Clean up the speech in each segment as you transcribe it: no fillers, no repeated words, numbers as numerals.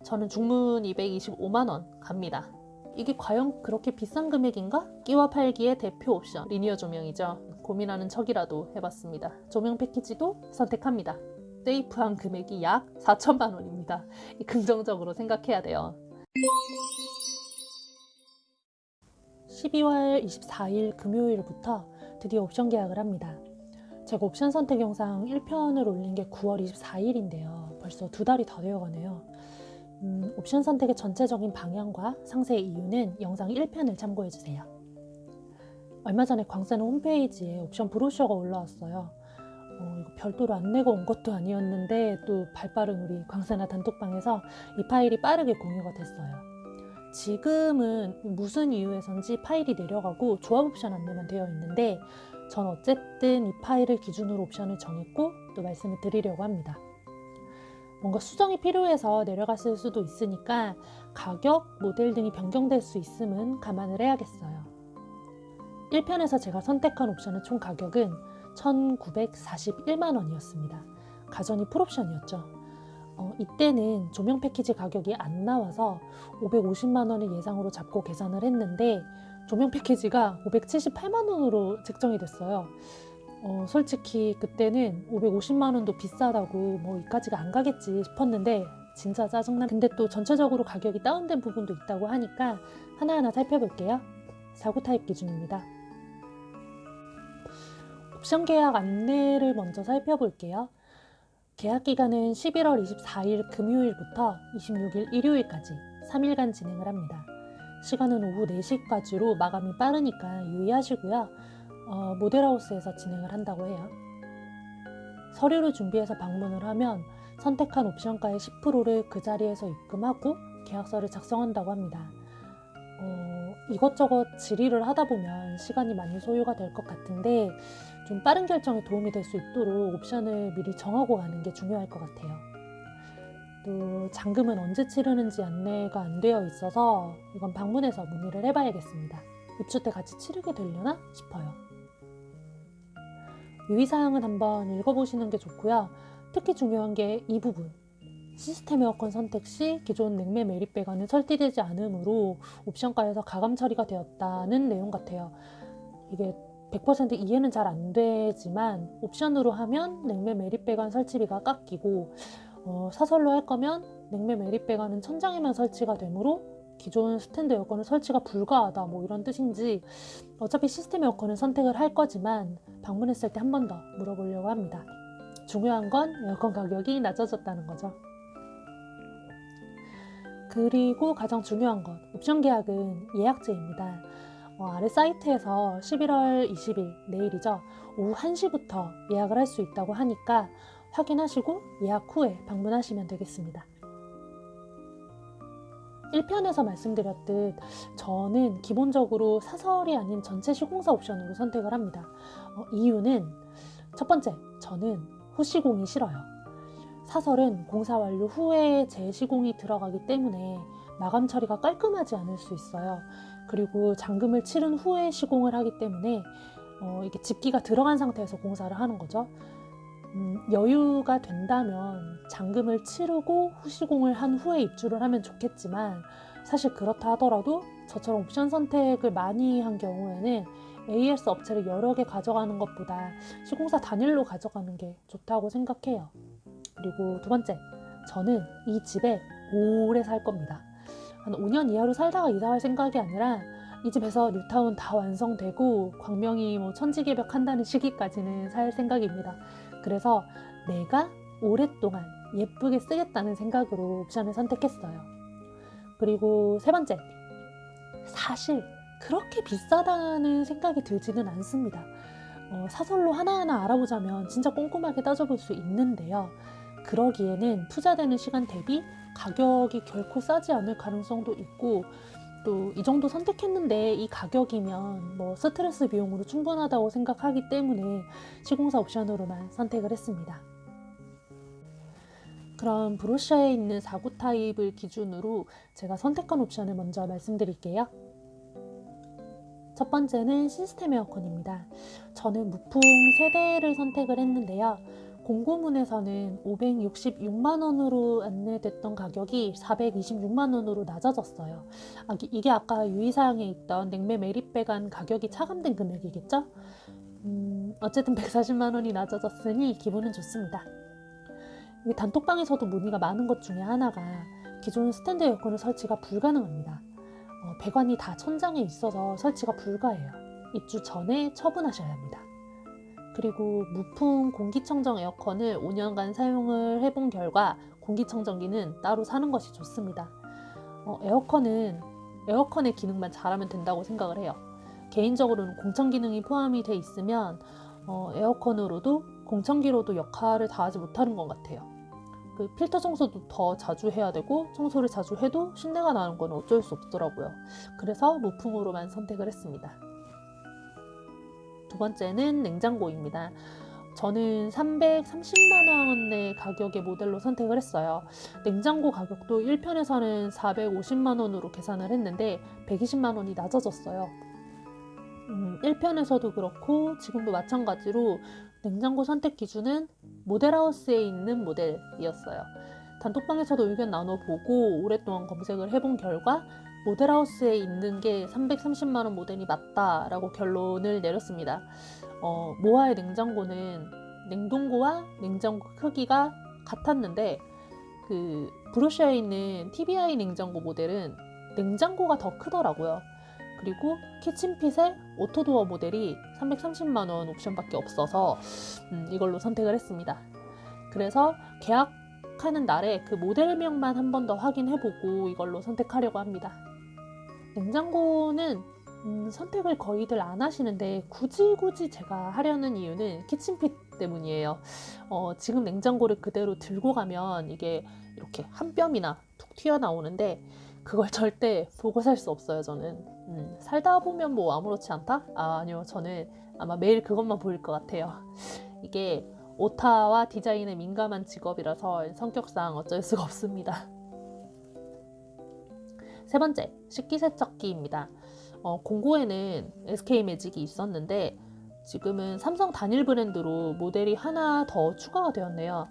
저는 중문 225만원 갑니다. 이게 과연 그렇게 비싼 금액인가? 끼와 팔기의 대표 옵션 리니어 조명이죠. 고민하는 척이라도 해봤습니다. 조명 패키지도 선택합니다. 세이프한 금액이 약 4천만원입니다. 긍정적으로 생각해야 돼요. 12월 24일 금요일부터 드디어 옵션 계약을 합니다. 제가 옵션 선택 영상 1편을 올린 게 9월 24일인데요. 벌써 2달이 다 되어가네요. 옵션 선택의 전체적인 방향과 상세 이유는 영상 1편을 참고해주세요. 얼마 전에 광세는 홈페이지에 옵션 브로셔가 올라왔어요. 이거 별도로 안내가 온 것도 아니었는데 또 발빠른 우리 광세나 단톡방에서 이 파일이 빠르게 공유가 됐어요. 지금은 무슨 이유에선지 파일이 내려가고 조합 옵션 안내만 되어 있는데 전 어쨌든 이 파일을 기준으로 옵션을 정했고 또 말씀을 드리려고 합니다. 뭔가 수정이 필요해서 내려갔을 수도 있으니까 가격, 모델 등이 변경될 수 있음은 감안을 해야겠어요. 1편에서 제가 선택한 옵션의 총 가격은 1,941만원이었습니다. 가전이 풀옵션이었죠. 이때는 조명 패키지 가격이 안 나와서 550만원을 예상으로 잡고 계산을 했는데 조명 패키지가 578만원으로 책정이 됐어요. 솔직히 그때는 550만원도 비싸다고 이까지가 안 가겠지 싶었는데 진짜 짜증나. 근데 또 전체적으로 가격이 다운된 부분도 있다고 하니까 하나하나 살펴볼게요. 4구 타입 기준입니다. 옵션 계약 안내를 먼저 살펴볼게요. 계약 기간은 11월 24일 금요일부터 26일 일요일까지 3일간 진행을 합니다. 시간은 오후 4시까지로 마감이 빠르니까 유의하시고요. 모델하우스에서 진행을 한다고 해요. 서류를 준비해서 방문을 하면 선택한 옵션가의 10%를 그 자리에서 입금하고 계약서를 작성한다고 합니다. 이것저것 질의를 하다 보면 시간이 많이 소요가 될 것 같은데 좀 빠른 결정에 도움이 될 수 있도록 옵션을 미리 정하고 가는 게 중요할 것 같아요. 또 잔금은 언제 치르는지 안내가 안 되어 있어서 이건 방문해서 문의를 해봐야겠습니다. 입주 때 같이 치르게 되려나 싶어요. 유의사항은 한번 읽어보시는 게 좋고요. 특히 중요한 게 이 부분. 시스템 에어컨 선택 시 기존 냉매 매립 배관은 설치되지 않으므로 옵션가에서 가감 처리가 되었다는 내용 같아요. 이게 100% 이해는 잘 안 되지만 옵션으로 하면 냉매 매립 배관 설치비가 깎이고 사설로 할 거면 냉매 매립 배관은 천장에만 설치가 되므로 기존 스탠드 에어컨은 설치가 불가하다 이런 뜻인지 어차피 시스템 에어컨은 선택을 할 거지만 방문했을 때 한 번 더 물어보려고 합니다. 중요한 건 에어컨 가격이 낮아졌다는 거죠. 그리고 가장 중요한 건 옵션 계약은 예약제입니다. 아래 사이트에서 11월 20일 내일이죠. 오후 1시부터 예약을 할 수 있다고 하니까 확인하시고 예약 후에 방문하시면 되겠습니다. 1편에서 말씀드렸듯 저는 기본적으로 사설이 아닌 전체 시공사 옵션으로 선택을 합니다. 이유는 첫 번째, 저는 후시공이 싫어요. 사설은 공사 완료 후에 재시공이 들어가기 때문에 마감 처리가 깔끔하지 않을 수 있어요. 그리고 잔금을 치른 후에 시공을 하기 때문에 이게 집기가 들어간 상태에서 공사를 하는 거죠. 여유가 된다면 잔금을 치르고 후시공을 한 후에 입주를 하면 좋겠지만 사실 그렇다 하더라도 저처럼 옵션 선택을 많이 한 경우에는 AS 업체를 여러 개 가져가는 것보다 시공사 단일로 가져가는 게 좋다고 생각해요. 그리고 두 번째, 저는 이 집에 오래 살 겁니다. 한 5년 이하로 살다가 이사할 생각이 아니라 이 집에서 뉴타운 다 완성되고 광명이 천지개벽 한다는 시기까지는 살 생각입니다. 그래서 내가 오랫동안 예쁘게 쓰겠다는 생각으로 옵션을 선택했어요. 그리고 세 번째, 사실 그렇게 비싸다는 생각이 들지는 않습니다. 사설로 하나하나 알아보자면 진짜 꼼꼼하게 따져볼 수 있는데요. 그러기에는 투자되는 시간 대비 가격이 결코 싸지 않을 가능성도 있고 또 이 정도 선택했는데 이 가격이면 스트레스 비용으로 충분하다고 생각하기 때문에 시공사 옵션으로만 선택을 했습니다. 그럼 브로셔에 있는 4구 타입을 기준으로 제가 선택한 옵션을 먼저 말씀드릴게요. 첫 번째는 시스템 에어컨입니다. 저는 무풍 세대를 선택을 했는데요. 공고문에서는 566만 원으로 안내됐던 가격이 426만 원으로 낮아졌어요. 이게 아까 유의사항에 있던 냉매 매립배관 가격이 차감된 금액이겠죠? 어쨌든 140만 원이 낮아졌으니 기분은 좋습니다. 단톡방에서도 문의가 많은 것 중에 하나가 기존 스탠드 에어컨의 설치가 불가능합니다. 배관이 다 천장에 있어서 설치가 불가해요. 입주 전에 처분하셔야 합니다. 그리고 무풍 공기청정 에어컨을 5년간 사용을 해본 결과 공기청정기는 따로 사는 것이 좋습니다. 에어컨의 기능만 잘하면 된다고 생각을 해요. 개인적으로는 공청 기능이 포함이 돼 있으면 에어컨으로도 공청기로도 역할을 다하지 못하는 것 같아요. 그 필터 청소도 더 자주 해야 되고 청소를 자주 해도 신내가 나는 건 어쩔 수 없더라고요. 그래서 무풍으로만 선택을 했습니다. 두 번째는 냉장고입니다. 저는 330만 원의 가격의 모델로 선택을 했어요. 냉장고 가격도 1편에서는 450만 원으로 계산을 했는데 120만 원이 낮아졌어요. 1편에서도 그렇고 지금도 마찬가지로 냉장고 선택 기준은 모델하우스에 있는 모델이었어요. 단톡방에서도 의견 나눠보고 오랫동안 검색을 해본 결과 모델하우스에 있는 게 330만 원 모델이 맞다라고 결론을 내렸습니다. 모하의 냉장고는 냉동고와 냉장고 크기가 같았는데 그 브루시아에 있는 TBI 냉장고 모델은 냉장고가 더 크더라고요. 그리고 키친핏의 오토도어 모델이 330만 원 옵션밖에 없어서 이걸로 선택을 했습니다. 그래서 계약하는 날에 그 모델명만 한 번 더 확인해보고 이걸로 선택하려고 합니다. 냉장고는 선택을 거의들 안 하시는데 굳이 제가 하려는 이유는 키친핏 때문이에요. 지금 냉장고를 그대로 들고 가면 이게 이렇게 한 뼘이나 툭 튀어나오는데 그걸 절대 보고 살 수 없어요. 저는 살다 보면 뭐 아무렇지 않다? 아니요, 저는 아마 매일 그것만 보일 것 같아요. 이게 오타와 디자인에 민감한 직업이라서 성격상 어쩔 수가 없습니다. 세 번째, 식기세척기입니다. 공고에는 SK매직이 있었는데 지금은 삼성 단일 브랜드로 모델이 하나 더 추가가 되었네요.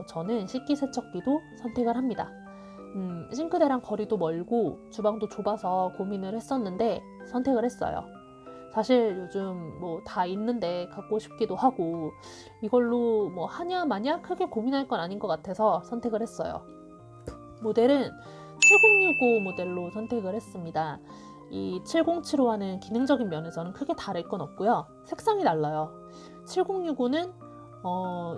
저는 식기세척기도 선택을 합니다. 싱크대랑 거리도 멀고 주방도 좁아서 고민을 했었는데 선택을 했어요. 사실 요즘 뭐 다 있는데 갖고 싶기도 하고 이걸로 뭐 하냐 마냐 크게 고민할 건 아닌 것 같아서 선택을 했어요. 모델은 7065 모델로 선택을 했습니다. 이 7075와는 기능적인 면에서는 크게 다를 건 없고요. 색상이 달라요. 7065는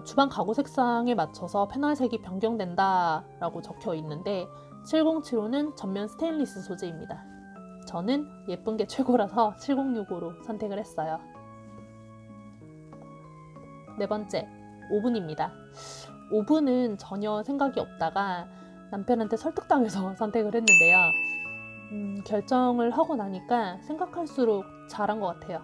주방 가구 색상에 맞춰서 패널색이 변경된다 라고 적혀 있는데 7075는 전면 스테인리스 소재입니다. 저는 예쁜 게 최고라서 7065로 선택을 했어요. 네 번째, 오븐입니다. 오븐은 전혀 생각이 없다가 남편한테 설득당해서 선택을 했는데요. 결정을 하고 나니까 생각할수록 잘한 것 같아요.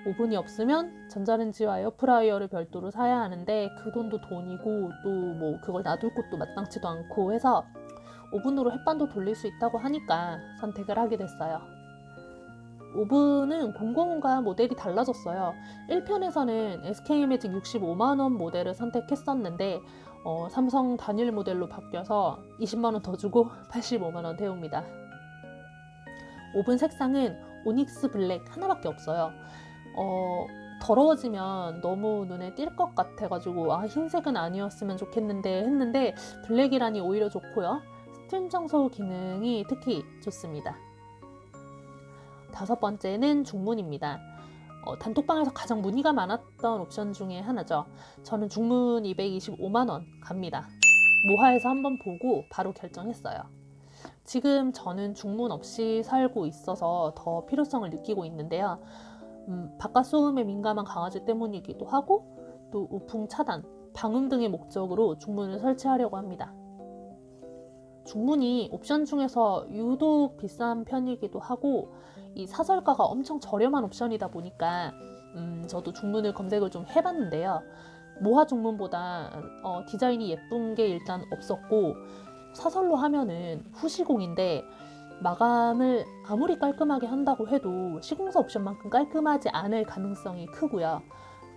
오븐이 없으면 전자레인지와 에어프라이어를 별도로 사야 하는데 그 돈도 돈이고 또 뭐 그걸 놔둘 곳도 마땅치도 않고 해서 오븐으로 햇반도 돌릴 수 있다고 하니까 선택을 하게 됐어요. 오븐은 공고문과 모델이 달라졌어요. 1편에서는 SK매직 65만 원 모델을 선택했었는데 삼성 단일 모델로 바뀌어서 20만 원 더 주고 85만 원 태웁니다. 오븐 색상은 오닉스 블랙 하나밖에 없어요. 더러워지면 너무 눈에 띌 것 같아가지고 흰색은 아니었으면 좋겠는데 했는데 블랙이라니 오히려 좋고요. 스팀 청소 기능이 특히 좋습니다. 다섯 번째는 중문입니다. 단톡방에서 가장 문의가 많았던 옵션 중에 하나죠. 저는 중문 225만 원 갑니다. 모하에서 한번 보고 바로 결정했어요. 지금 저는 중문 없이 살고 있어서 더 필요성을 느끼고 있는데요. 바깥 소음에 민감한 강아지 때문이기도 하고 또 우풍 차단, 방음 등의 목적으로 중문을 설치하려고 합니다. 중문이 옵션 중에서 유독 비싼 편이기도 하고 이 사설가가 엄청 저렴한 옵션이다 보니까 저도 중문을 검색을 좀 해봤는데요. 모하 중문보다 디자인이 예쁜 게 일단 없었고 사설로 하면은 후시공인데 마감을 아무리 깔끔하게 한다고 해도 시공사 옵션만큼 깔끔하지 않을 가능성이 크고요.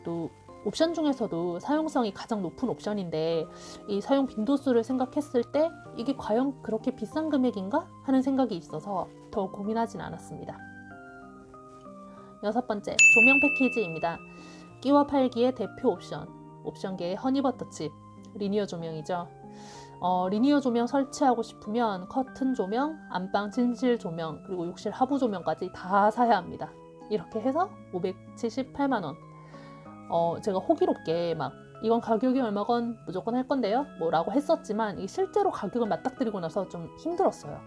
또 옵션 중에서도 사용성이 가장 높은 옵션인데 이 사용 빈도수를 생각했을 때 이게 과연 그렇게 비싼 금액인가 하는 생각이 있어서 더 고민하진 않았습니다. 6번째, 조명 패키지입니다. 끼워 팔기의 대표 옵션계의 허니버터칩, 리니어 조명이죠. 리니어 조명 설치하고 싶으면 커튼 조명, 안방 진실 조명, 그리고 욕실 하부 조명까지 다 사야 합니다. 이렇게 해서 578만원. 제가 호기롭게 막 이건 가격이 얼마건 무조건 할 건데요? 뭐라고 했었지만 이 실제로 가격을 맞닥뜨리고 나서 좀 힘들었어요.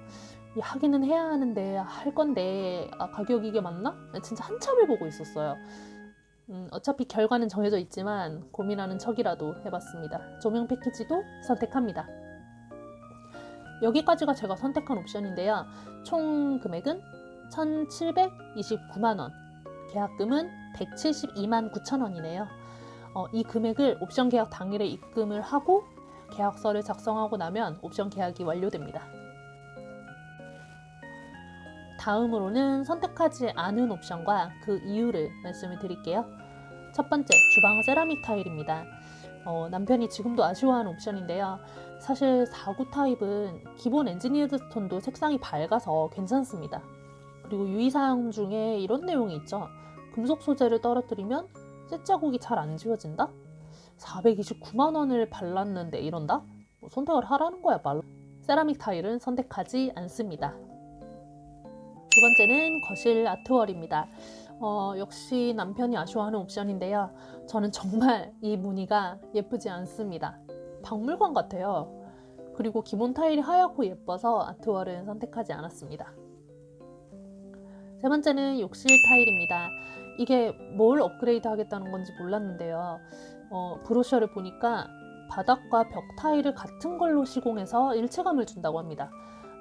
하기는 해야 하는데 할 건데 가격 이게 맞나? 진짜 한참을 보고 있었어요. 어차피 결과는 정해져 있지만 고민하는 척이라도 해봤습니다. 조명 패키지도 선택합니다. 여기까지가 제가 선택한 옵션인데요. 총 금액은 1,729만원, 계약금은 172만 9천원이네요. 이 금액을 옵션 계약 당일에 입금을 하고 계약서를 작성하고 나면 옵션 계약이 완료됩니다. 다음으로는 선택하지 않은 옵션과 그 이유를 말씀을 드릴게요. 첫 번째, 주방 세라믹 타일입니다. 남편이 지금도 아쉬워하는 옵션인데요. 사실 4구 타입은 기본 엔지니어드 스톤도 색상이 밝아서 괜찮습니다. 그리고 유의사항 중에 이런 내용이 있죠. 금속 소재를 떨어뜨리면 쇳자국이 잘 안 지워진다? 429만원을 발랐는데 이런다? 선택을 하라는 거야 말로. 세라믹 타일은 선택하지 않습니다. 두 번째는 거실 아트월입니다. 역시 남편이 아쉬워하는 옵션인데요. 저는 정말 이 무늬가 예쁘지 않습니다. 박물관 같아요. 그리고 기본 타일이 하얗고 예뻐서 아트월은 선택하지 않았습니다. 세 번째는 욕실 타일입니다. 이게 뭘 업그레이드 하겠다는 건지 몰랐는데요. 브로셔를 보니까 바닥과 벽 타일을 같은 걸로 시공해서 일체감을 준다고 합니다.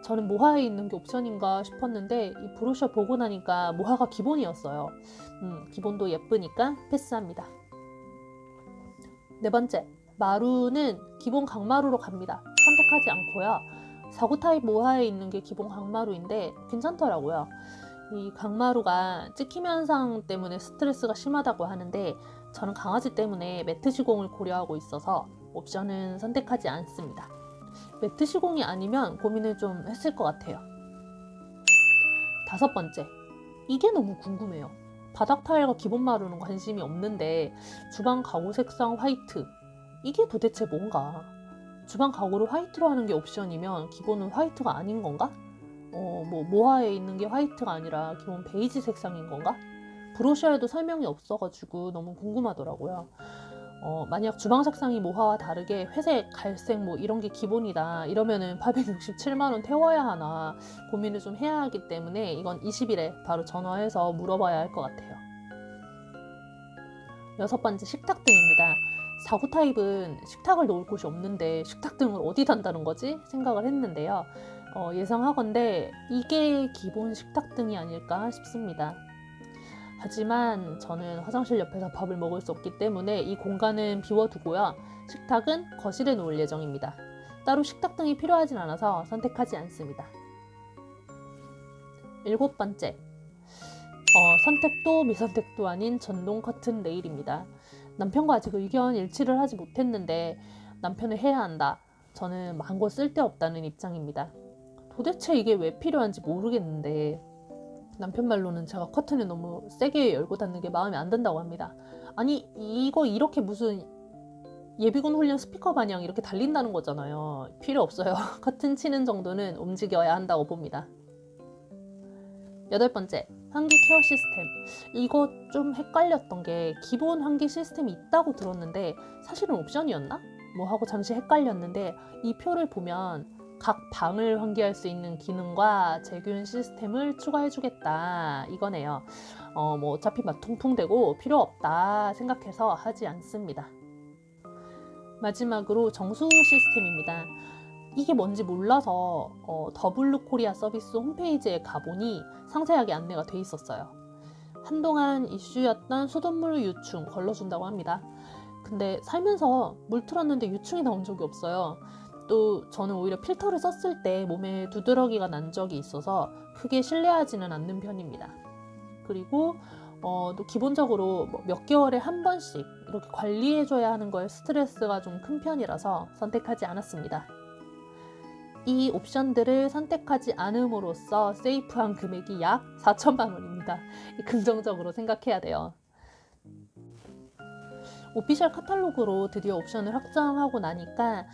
저는 모화에 있는 게 옵션인가 싶었는데 이 브로셔 보고 나니까 모화가 기본이었어요. 기본도 예쁘니까 패스합니다. 네 번째, 마루는 기본 강마루로 갑니다. 선택하지 않고요. 4구 타입 모화에 있는 게 기본 강마루인데 괜찮더라고요. 이 강마루가 찍힘 현상 때문에 스트레스가 심하다고 하는데 저는 강아지 때문에 매트 시공을 고려하고 있어서 옵션은 선택하지 않습니다. 매트 시공이 아니면 고민을 좀 했을 것 같아요. 다섯 번째, 이게 너무 궁금해요. 바닥 타일과 기본 마루는 관심이 없는데 주방 가구 색상 화이트, 이게 도대체 뭔가? 주방 가구를 화이트로 하는 게 옵션이면 기본은 화이트가 아닌 건가? 모화에 있는 게 화이트가 아니라 기본 베이지 색상인 건가? 브로셔에도 설명이 없어가지고 너무 궁금하더라고요. 만약 주방 색상이 모화와 다르게 회색, 갈색 이런 게 기본이다 이러면은 867만원 태워야 하나 고민을 좀 해야 하기 때문에 이건 20일에 바로 전화해서 물어봐야 할 것 같아요. 여섯 번째, 식탁등입니다. 4구 타입은 식탁을 놓을 곳이 없는데 식탁등을 어디 단다는 거지? 생각을 했는데요. 예상하건대 이게 기본 식탁등이 아닐까 싶습니다. 하지만 저는 화장실 옆에서 밥을 먹을 수 없기 때문에 이 공간은 비워두고요. 식탁은 거실에 놓을 예정입니다. 따로 식탁등이 필요하진 않아서 선택하지 않습니다. 일곱 번째, 선택도 미선택도 아닌 전동 커튼 레일입니다. 남편과 아직 의견 일치를 하지 못했는데 남편은 해야 한다. 저는 망고 쓸데없다는 입장입니다. 도대체 이게 왜 필요한지 모르겠는데 남편 말로는 제가 커튼을 너무 세게 열고 닫는 게 마음에 안 든다고 합니다. 아니 이거 이렇게 무슨 예비군 훈련 스피커 마냥 이렇게 달린다는 거잖아요. 필요 없어요. 커튼 치는 정도는 움직여야 한다고 봅니다. 여덟 번째, 환기 케어 시스템. 이거 좀 헷갈렸던 게 기본 환기 시스템이 있다고 들었는데 사실은 옵션이었나? 하고 잠시 헷갈렸는데 이 표를 보면 각 방을 환기할 수 있는 기능과 제균 시스템을 추가해주겠다 이거네요. 어차피 막 통풍되고 필요 없다 생각해서 하지 않습니다. 마지막으로 정수 시스템입니다. 이게 뭔지 몰라서 더블루 코리아 서비스 홈페이지에 가보니 상세하게 안내가 돼 있었어요. 한동안 이슈였던 수돗물 유충 걸러준다고 합니다. 근데 살면서 물 틀었는데 유충이 나온 적이 없어요. 또 저는 오히려 필터를 썼을 때 몸에 두드러기가 난 적이 있어서 크게 신뢰하지는 않는 편입니다. 그리고 또 기본적으로 몇 개월에 한 번씩 이렇게 관리해줘야 하는 거에 스트레스가 좀 큰 편이라서 선택하지 않았습니다. 이 옵션들을 선택하지 않음으로써 세이프한 금액이 약 4천만 원입니다. 긍정적으로 생각해야 돼요. 오피셜 카탈로그로 드디어 옵션을 확정하고 나니까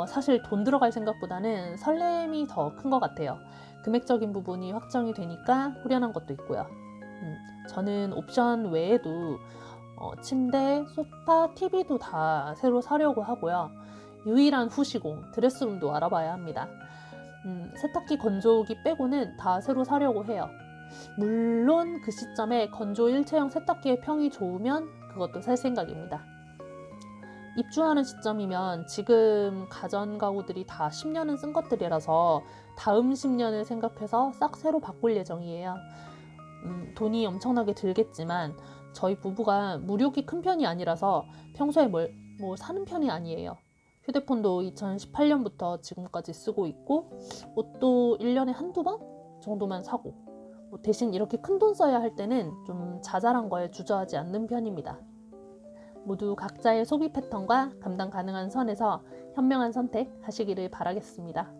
사실 돈 들어갈 생각보다는 설렘이 더 큰 것 같아요. 금액적인 부분이 확정이 되니까 후련한 것도 있고요. 저는 옵션 외에도 침대, 소파, TV도 다 새로 사려고 하고요. 유일한 후시공, 드레스룸도 알아봐야 합니다. 세탁기, 건조기 빼고는 다 새로 사려고 해요. 물론 그 시점에 건조 일체형 세탁기의 평이 좋으면 그것도 살 생각입니다. 입주하는 시점이면 지금 가전 가구들이 다 10년은 쓴 것들이라서 다음 10년을 생각해서 싹 새로 바꿀 예정이에요. 돈이 엄청나게 들겠지만 저희 부부가 무력이 큰 편이 아니라서 평소에 뭘 사는 편이 아니에요. 휴대폰도 2018년부터 지금까지 쓰고 있고 옷도 1년에 한두 번 정도만 사고 대신 이렇게 큰 돈 써야 할 때는 좀 자잘한 거에 주저하지 않는 편입니다. 모두 각자의 소비 패턴과 감당 가능한 선에서 현명한 선택 하시기를 바라겠습니다.